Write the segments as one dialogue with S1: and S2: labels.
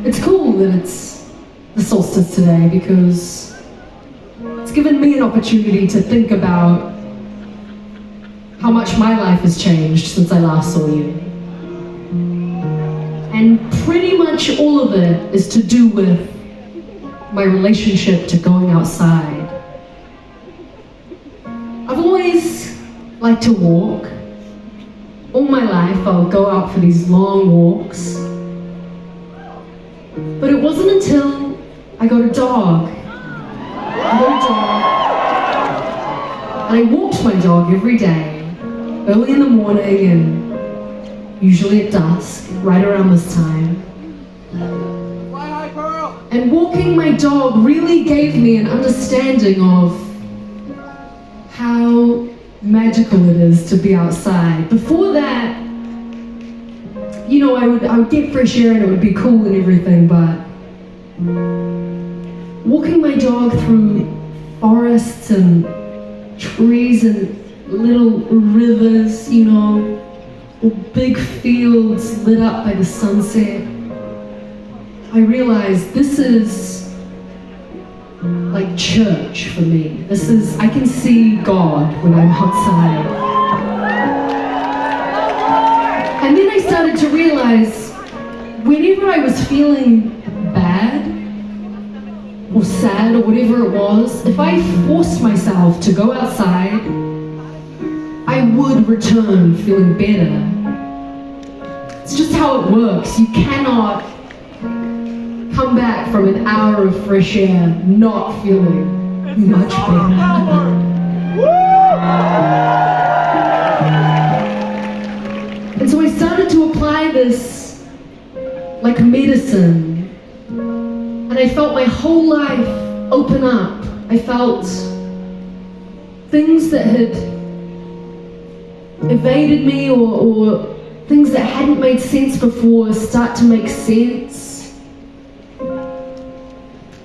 S1: It's cool that it's the solstice today because it's given me an opportunity to think about how much my life has changed since I last saw you. And pretty much all of it is to do with my relationship to going outside. I've always liked to walk. All my life I'll go out for these long walks. But it wasn't until I got a dog. And I walked my dog every day, early in the morning and usually at dusk, right around this time. And walking my dog really gave me an understanding of how magical it is to be outside. Before that, you know, I would get fresh air and it would be cool and everything, but walking my dog through forests and trees and little rivers, you know, or big fields lit up by the sunset, I realized this is like church for me. I can see God when I'm outside. And then I started to realize whenever I was feeling bad or sad or whatever it was, if I forced myself to go outside, I would return feeling better. It's just how it works. You cannot come back from an hour of fresh air not feeling much better. And so I started to apply this like medicine, and I felt my whole life open up. I felt things that had evaded me or things that hadn't made sense before start to make sense.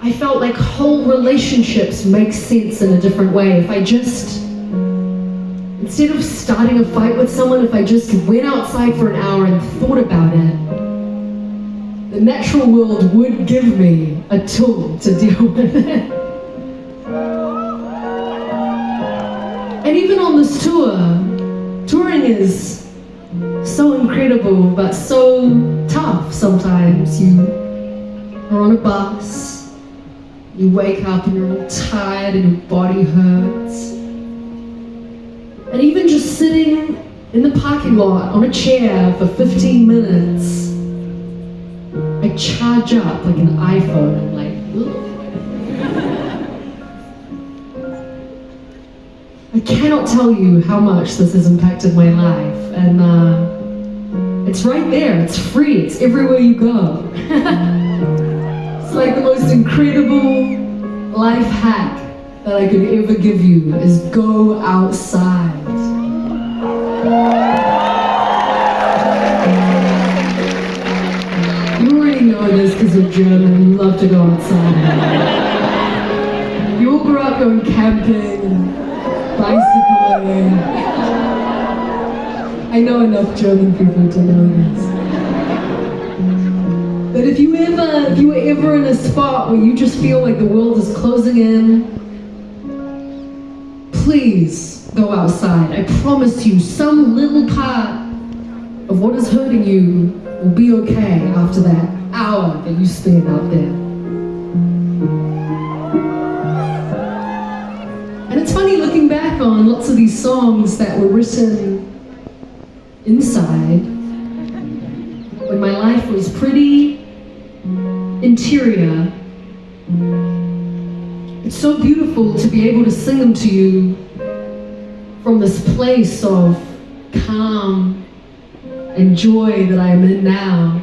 S1: I felt like whole relationships make sense in a different way. If I just, instead of starting a fight with someone, if I just went outside for an hour and thought about it, the natural world would give me a tool to deal with it. And even on this tour, touring is so incredible, but so tough sometimes. You are on a bus, you wake up and you're all tired and your body hurts. And even just sitting in the parking lot on a chair for 15 minutes, I charge up like an iPhone. I'm like, I cannot tell you how much this has impacted my life. And it's right there, it's free, it's everywhere you go. It's like the most incredible life hack that I could ever give you is go outside. You already know this because you're German and you love to go outside. You all grew up going camping and bicycling. I know enough German people to know this. But if you were ever in a spot where you just feel like the world is closing in, please go outside. I promise you, some little part of what is hurting you will be okay after that hour that you spend out there. And it's funny looking back on lots of these songs that were written inside when my life was pretty interior. It's so beautiful to be able to sing them to you from this place of calm and joy that I'm in now.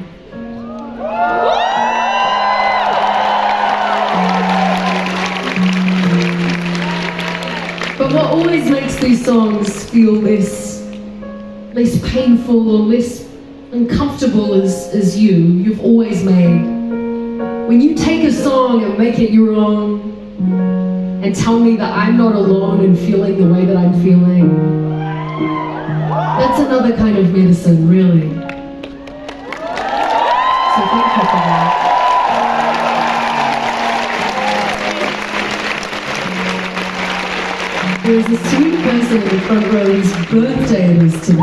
S1: But what always makes these songs feel less painful or less uncomfortable is you've always made. When you take a song and make it your own and tell me that I'm not alone in feeling the way that I'm feeling, another kind of medicine, really. So thank you for that. There's a sweet person in the front row whose birthday it is today.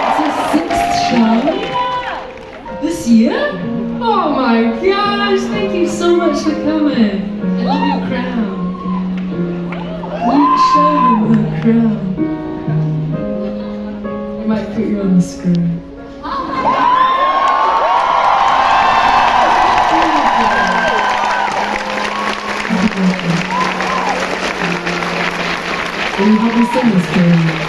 S1: It's her 6th show this year. Oh my gosh, thank you so much for coming. I love your crown. Can you show them her crown? I might put you on the screen. Will you help me sing this, Karen?